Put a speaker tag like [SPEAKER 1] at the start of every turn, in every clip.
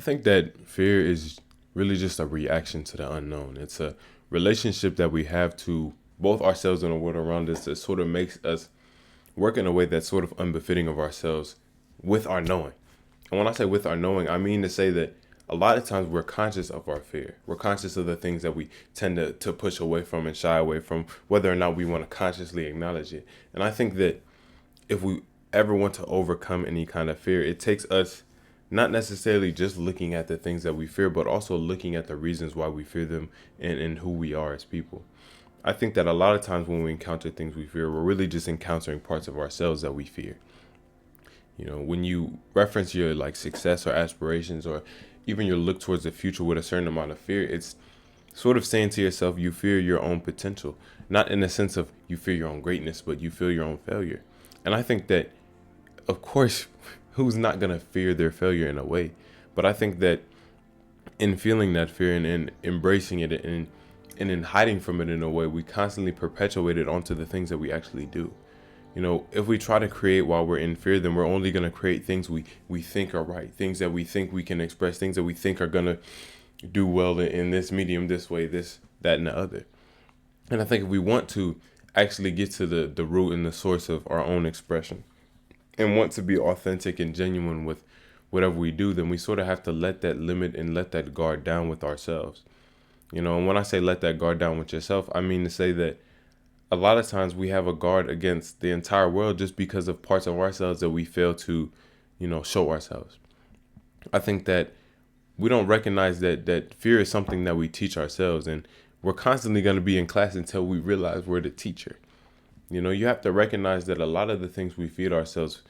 [SPEAKER 1] I think that fear is really just a reaction to the unknown. It's a relationship that we have to both ourselves and the world around us that sort of makes us work in a way that's sort of unbefitting of ourselves with our knowing. And when I say with our knowing, I mean to say that a lot of times we're conscious of our fear. We're conscious of the things that we tend to push away from and shy away from, whether or not we want to consciously acknowledge it. And I think that if we ever want to overcome any kind of fear, it takes us not necessarily just looking at the things that we fear, but also looking at the reasons why we fear them and who we are as people. I think that a lot of times when we encounter things we fear, we're really just encountering parts of ourselves that we fear. You know, when you reference your like success or aspirations or even your look towards the future with a certain amount of fear, it's sort of saying to yourself you fear your own potential, not in the sense of you fear your own greatness, but you fear your own failure. And I think that, of course, who's not going to fear their failure in a way? But I think that in feeling that fear and embracing it and in hiding from it in a way, we constantly perpetuate it onto the things that we actually do. You know, if we try to create while we're in fear, then we're only going to create things we think are right, things that we think we can express, things that we think are going to do well in this medium, this way, this, that, and the other. And I think if we want to actually get to the root and the source of our own expression and want to be authentic and genuine with whatever we do, then we sort of have to let that limit and let that guard down with ourselves. You know, and when I say let that guard down with yourself, I mean to say that a lot of times we have a guard against the entire world just because of parts of ourselves that we fail to, show ourselves. I think that we don't recognize that fear is something that we teach ourselves, and we're constantly going to be in class until we realize we're the teacher. You know, you have to recognize that a lot of the things we feed ourselves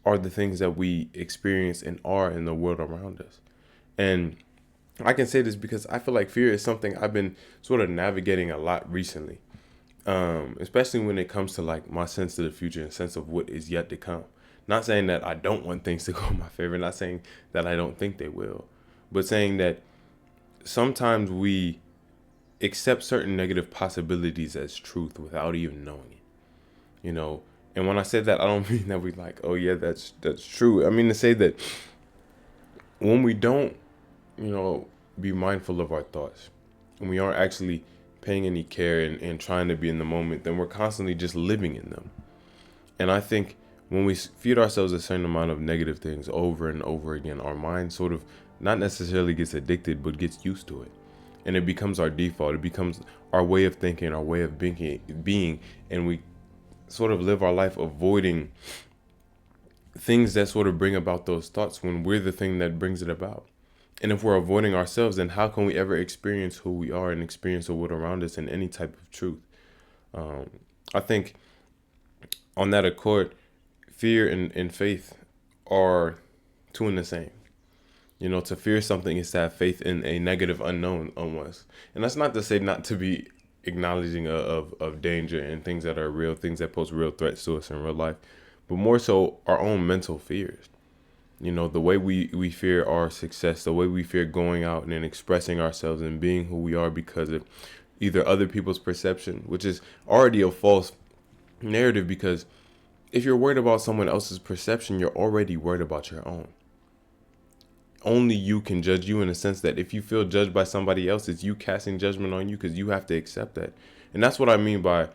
[SPEAKER 1] are the things that we experience and are in the world around us. And I can say this because I feel like fear is something I've been sort of navigating a lot recently, especially when it comes to like my sense of the future and sense of what is yet to come. Not saying that I don't want things to go in my favor, not saying that I don't think they will, but saying that sometimes we accept certain negative possibilities as truth without even knowing it, you know. And when I say that, I don't mean that we like, oh yeah, that's true. I mean to say that when we don't, be mindful of our thoughts, and we aren't actually paying any care and trying to be in the moment, then we're constantly just living in them. And I think when we feed ourselves a certain amount of negative things over and over again, our mind sort of not necessarily gets addicted, but gets used to it. And it becomes our default. It becomes our way of thinking, our way of being, and we sort of live our life avoiding things that sort of bring about those thoughts when we're the thing that brings it about. And if we're avoiding ourselves, then how can we ever experience who we are and experience the world around us in any type of truth? I think on that accord, fear and faith are two in the same. You know, to fear something is to have faith in a negative unknown almost. And that's not to say not to be acknowledging of danger and things that are real, things that pose real threats to us in real life, but more so our own mental fears. You know, the way we fear our success, the way we fear going out and expressing ourselves and being who we are because of either other people's perception, which is already a false narrative because if you're worried about someone else's perception, you're already worried about your own. Only you can judge you in the sense that if you feel judged by somebody else, it's you casting judgment on you because you have to accept that. And that's what I mean by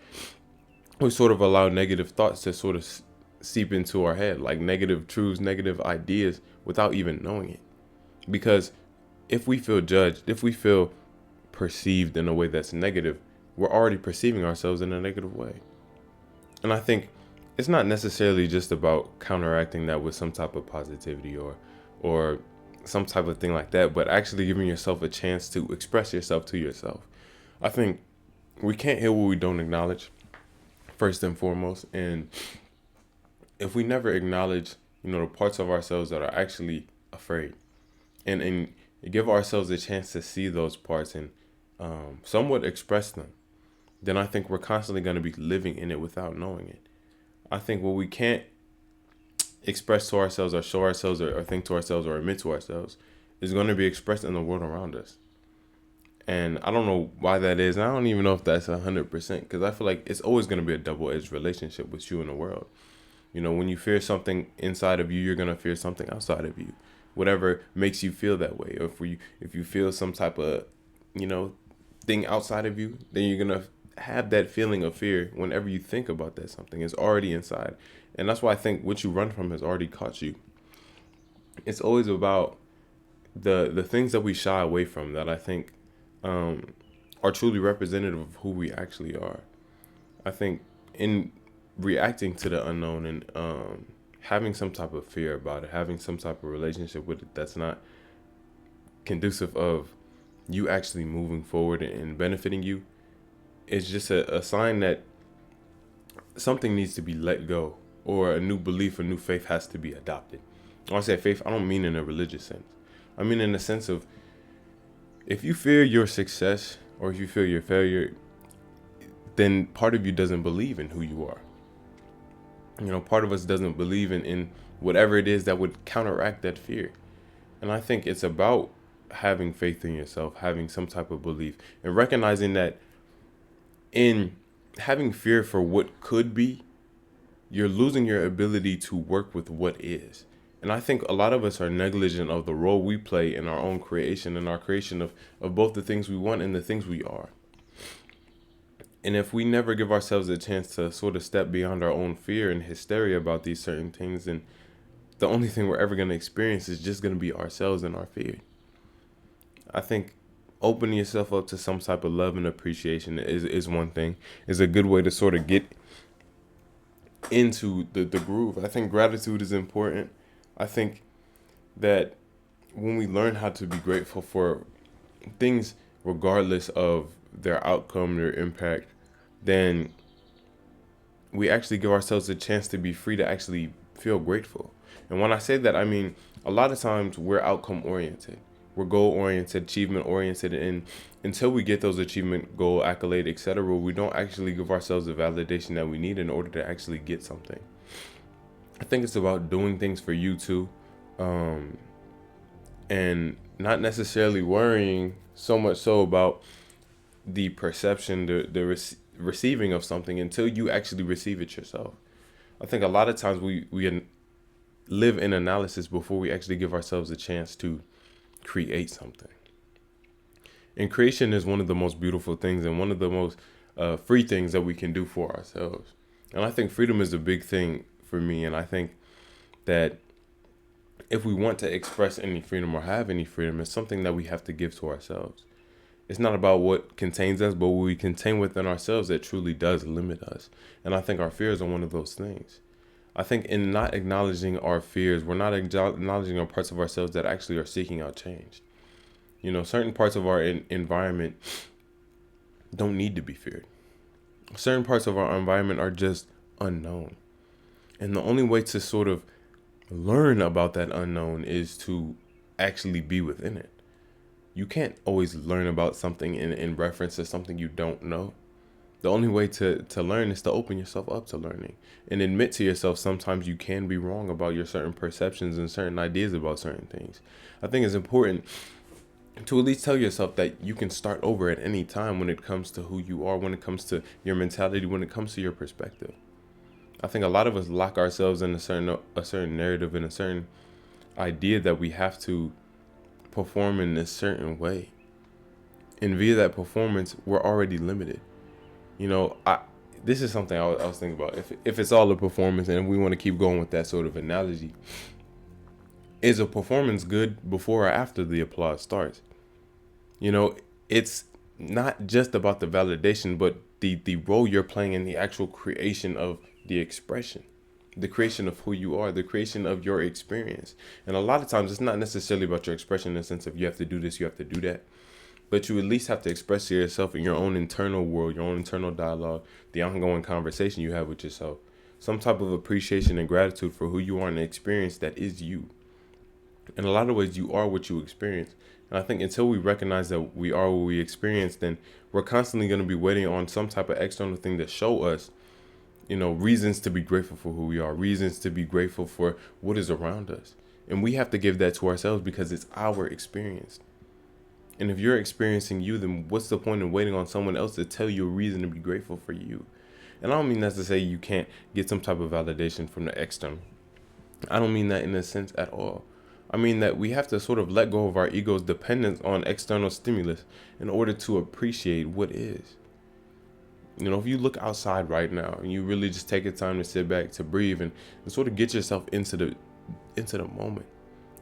[SPEAKER 1] we sort of allow negative thoughts to sort of seep into our head, like negative truths, negative ideas without even knowing it. Because if we feel judged, if we feel perceived in a way that's negative, we're already perceiving ourselves in a negative way. And I think it's not necessarily just about counteracting that with some type of positivity or some type of thing like that, but actually giving yourself a chance to express yourself to yourself. I think we can't heal what we don't acknowledge, first and foremost. And if we never acknowledge, the parts of ourselves that are actually afraid and give ourselves a chance to see those parts and somewhat express them, then I think we're constantly going to be living in it without knowing it. I think what we can't express to ourselves or show ourselves or think to ourselves or admit to ourselves is going to be expressed in the world around us. And I don't know why that is. And I don't even know if that's 100% because I feel like it's always going to be a double-edged relationship with you and the world. You know, when you fear something inside of you, you're going to fear something outside of you. whatever makes you feel that way. Or if you feel some type of, you know, thing outside of you, then you're gonna have that feeling of fear whenever you think about that something. It's already inside. And that's why I think what you run from has already caught you. It's always about the things that we shy away from that I think are truly representative of who we actually are. I think in reacting to the unknown and having some type of fear about it, having some type of relationship with it that's not conducive of you actually moving forward and benefiting you, is just a sign that something needs to be let go, or a new belief, a new faith has to be adopted. When I say faith, I don't mean in a religious sense. I mean in the sense of, if you fear your success or if you fear your failure, then part of you doesn't believe in who you are. You know, part of us doesn't believe in whatever it is that would counteract that fear. And I think it's about having faith in yourself, having some type of belief, and recognizing that in having fear for what could be, you're losing your ability to work with what is. And I think a lot of us are negligent of the role we play in our own creation and our creation of both the things we want and the things we are. And if we never give ourselves a chance to sort of step beyond our own fear and hysteria about these certain things, then the only thing we're ever going to experience is just going to be ourselves and our fear. I think opening yourself up to some type of love and appreciation is one thing, is a good way to sort of get into the groove. I think gratitude is important. I think that when we learn how to be grateful for things, regardless of their outcome, their impact, then we actually give ourselves a chance to be free to actually feel grateful. And when I say that, I mean, a lot of times we're outcome oriented. We're goal oriented, achievement oriented, and until we get those achievement, goal, accolade, etc., we don't actually give ourselves the validation that we need in order to actually get something. I think it's about doing things for you too, and not necessarily worrying so much so about the perception, receiving of something until you actually receive it yourself. I think a lot of times we live in analysis before we actually give ourselves a chance to create something. And creation is one of the most beautiful things and one of the most free things that we can do for ourselves. And I think freedom is a big thing for me. And I think that if we want to express any freedom or have any freedom, it's something that we have to give to ourselves. It's not about what contains us, but what we contain within ourselves that truly does limit us. And I think our fears are one of those things. I think in not acknowledging our fears, we're not acknowledging our parts of ourselves that actually are seeking out change. You know, certain parts of our environment don't need to be feared. Certain parts of our environment are just unknown. And the only way to sort of learn about that unknown is to actually be within it. You can't always learn about something in reference to something you don't know. The only way to learn is to open yourself up to learning and admit to yourself sometimes you can be wrong about your certain perceptions and certain ideas about certain things. I think it's important to at least tell yourself that you can start over at any time when it comes to who you are, when it comes to your mentality, when it comes to your perspective. I think a lot of us lock ourselves in a certain narrative and a certain idea that we have to perform in a certain way. And via that performance, we're already limited. You know, this is something I was thinking about. If it's all a performance, and if we want to keep going with that sort of analogy, is a performance good before or after the applause starts? You know, it's not just about the validation, but the role you're playing in the actual creation of the expression, the creation of who you are, the creation of your experience. And a lot of times it's not necessarily about your expression in the sense of you have to do this, you have to do that. But you at least have to express to yourself in your own internal world, your own internal dialogue, the ongoing conversation you have with yourself, some type of appreciation and gratitude for who you are and the experience that is you. In a lot of ways, you are what you experience. And I think until we recognize that we are what we experience, then we're constantly going to be waiting on some type of external thing to show us, you know, reasons to be grateful for who we are, reasons to be grateful for what is around us. And we have to give that to ourselves because it's our experience. And if you're experiencing you, then what's the point in waiting on someone else to tell you a reason to be grateful for you? And I don't mean that to say you can't get some type of validation from the external. I don't mean that in a sense at all. I mean that we have to sort of let go of our ego's dependence on external stimulus in order to appreciate what is. You know, if you look outside right now and you really just take a time to sit back, to breathe, and sort of get yourself into the moment,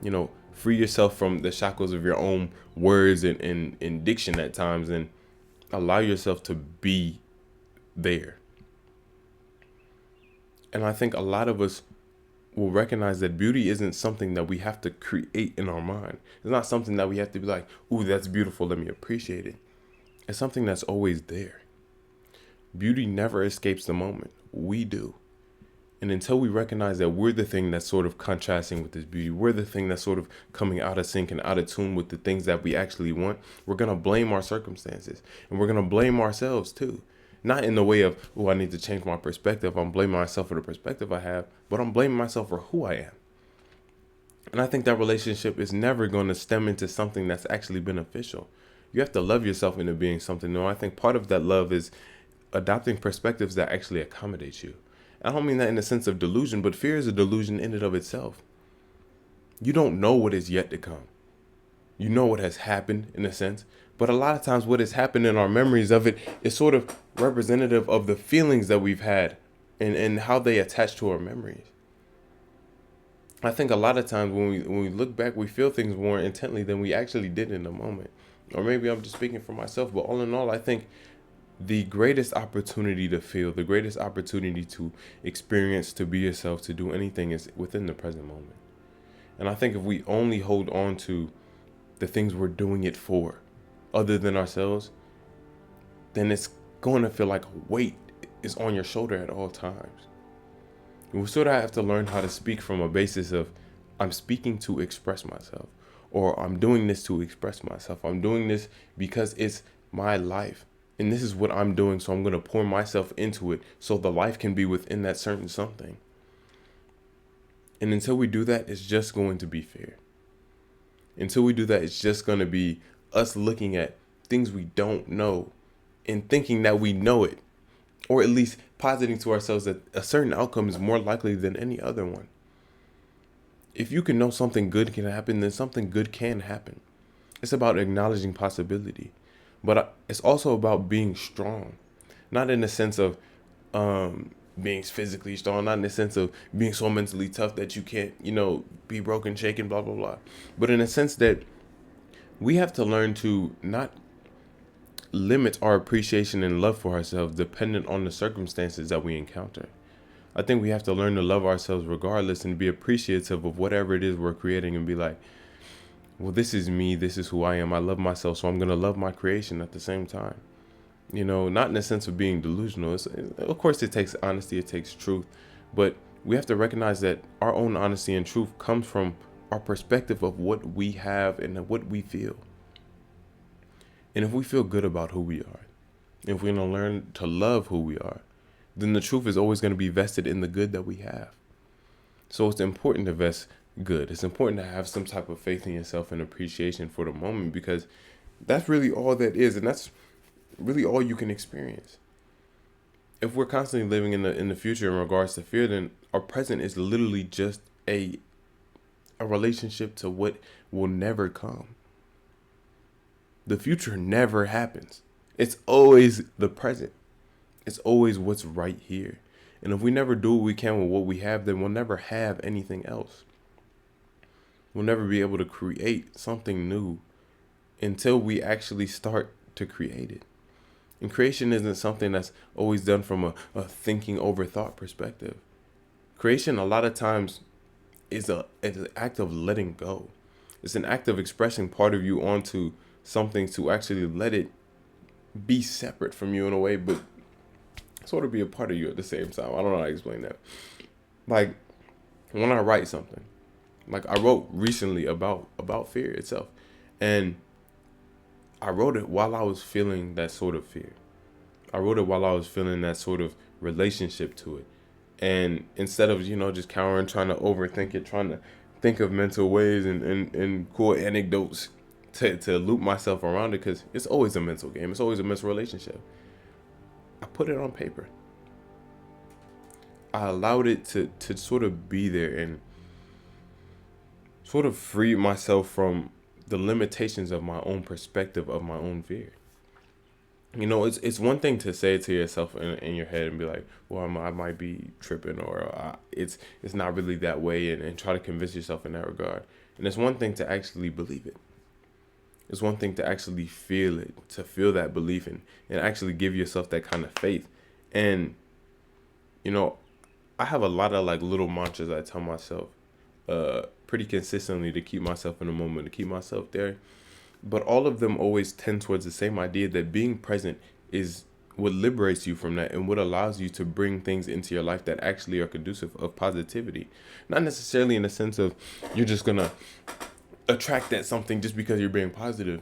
[SPEAKER 1] you know, free yourself from the shackles of your own words and diction at times, and allow yourself to be there. And I think a lot of us will recognize that beauty isn't something that we have to create in our mind. It's not something that we have to be like, ooh, that's beautiful, let me appreciate it. It's something that's always there. Beauty never escapes the moment. We do. And until we recognize that we're the thing that's sort of contrasting with this beauty, we're the thing that's sort of coming out of sync and out of tune with the things that we actually want, we're going to blame our circumstances. And we're going to blame ourselves too. Not in the way of, oh, I need to change my perspective. I'm blaming myself for the perspective I have, but I'm blaming myself for who I am. And I think that relationship is never going to stem into something that's actually beneficial. You have to love yourself into being something new. I think part of that love is adopting perspectives that actually accommodate you. I don't mean that in the sense of delusion, but fear is a delusion in and of itself. You don't know what is yet to come. You know what has happened in a sense, but a lot of times what has happened in our memories of it is sort of representative of the feelings that we've had and how they attach to our memories. I think a lot of times when we look back, we feel things more intently than we actually did in the moment. Or maybe I'm just speaking for myself, but all in all, I think the greatest opportunity to feel, the greatest opportunity to experience, to be yourself, to do anything is within the present moment. And I think if we only hold on to the things we're doing it for, other than ourselves, then it's going to feel like a weight is on your shoulder at all times. And we sort of have to learn how to speak from a basis of, I'm speaking to express myself, or I'm doing this to express myself. I'm doing this because it's my life. And this is what I'm doing, so I'm going to pour myself into it so the life can be within that certain something. And until we do that, it's just going to be fear. Until we do that, it's just going to be us looking at things we don't know and thinking that we know it, or at least positing to ourselves that a certain outcome is more likely than any other one. If you can know something good can happen, then something good can happen. It's about acknowledging possibility. But it's also about being strong, not in the sense of being physically strong, not in the sense of being so mentally tough that you can't, be broken, shaken, blah, blah, blah. But in a sense that we have to learn to not limit our appreciation and love for ourselves dependent on the circumstances that we encounter. I think we have to learn to love ourselves regardless and be appreciative of whatever it is we're creating and be like, well, this is me. This is who I am. I love myself. So I'm going to love my creation at the same time. Not in the sense of being delusional. Of course, it takes honesty. It takes truth. But we have to recognize that our own honesty and truth comes from our perspective of what we have and what we feel. And if we feel good about who we are, if we're going to learn to love who we are, then the truth is always going to be vested in the good that we have. So it's important to vest good. It's important to have some type of faith in yourself and appreciation for the moment, because that's really all that is, and that's really all you can experience. If we're constantly living in the future in regards to fear, then our present is literally just a relationship to what will never come. The future never happens. It's always the present. It's always what's right here. And if we never do what we can with what we have, then we'll never have anything else. We'll never be able to create something new until we actually start to create it. And creation isn't something that's always done from a thinking over thought perspective. Creation a lot of times is an act of letting go. It's an act of expressing part of you onto something to actually let it be separate from you in a way, but sort of be a part of you at the same time. I don't know how to explain that. Like when I write something, like I wrote recently about fear itself, and I wrote it while I was feeling that sort of fear. I wrote it while I was feeling that sort of relationship to it. And instead of, just cowering, trying to overthink it, trying to think of mental ways and cool anecdotes to loop myself around it, because it's always a mental game. It's always a mental relationship. I put it on paper. I allowed it to sort of be there and sort of freed myself from the limitations of my own perspective of my own fear. You know, it's one thing to say it to yourself in your head and be like, well, I might be tripping, or it's not really that way, and try to convince yourself in that regard. And it's one thing to actually believe it. It's one thing to actually feel it, to feel that belief, and actually give yourself that kind of faith. And, you know, I have a lot of like little mantras I tell myself pretty consistently to keep myself in the moment, to keep myself there. But all of them always tend towards the same idea that being present is what liberates you from that and what allows you to bring things into your life that actually are conducive of positivity. Not necessarily in the sense of you're just going to attract that something just because you're being positive,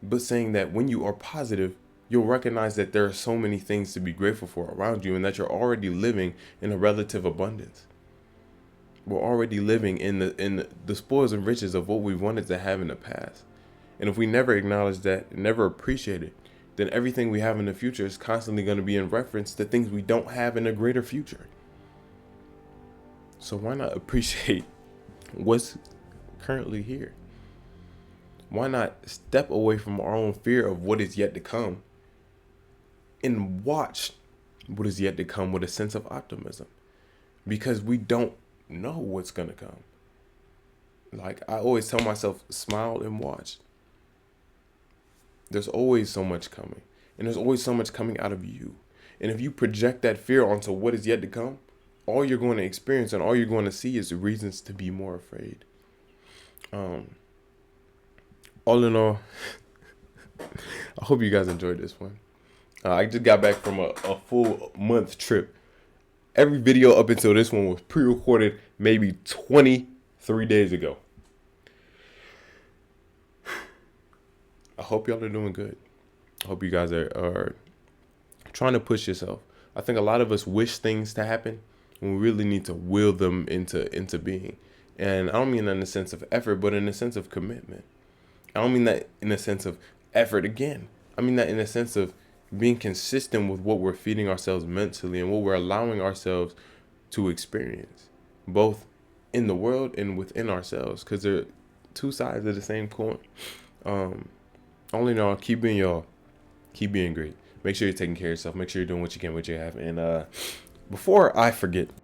[SPEAKER 1] but saying that when you are positive, you'll recognize that there are so many things to be grateful for around you and that you're already living in a relative abundance. We're already living in the spoils and riches of what we wanted to have in the past. And if we never acknowledge that, never appreciate it, then everything we have in the future is constantly going to be in reference to things we don't have in a greater future. So why not appreciate what's currently here? Why not step away from our own fear of what is yet to come and watch what is yet to come with a sense of optimism? Because we don't know what's going to come. Like I always tell myself, smile and watch. There's always so much coming. And there's always so much coming out of you. And if you project that fear onto what is yet to come, all you're going to experience and all you're going to see is reasons to be more afraid. All in all, I hope you guys enjoyed this one. I just got back from a full month trip. Every video up until this one was pre-recorded maybe 23 days ago. I hope y'all are doing good. I hope you guys are trying to push yourself. I think a lot of us wish things to happen when we really need to will them into being. And I don't mean that in the sense of effort, but in the sense of commitment. I don't mean that in the sense of effort again. I mean that in the sense of being consistent with what we're feeding ourselves mentally and what we're allowing ourselves to experience, both in the world and within ourselves, because they're two sides of the same coin. Only know, keep being y'all, keep being great. Make sure you're taking care of yourself. Make sure you're doing what you can, what you have. And before I forget,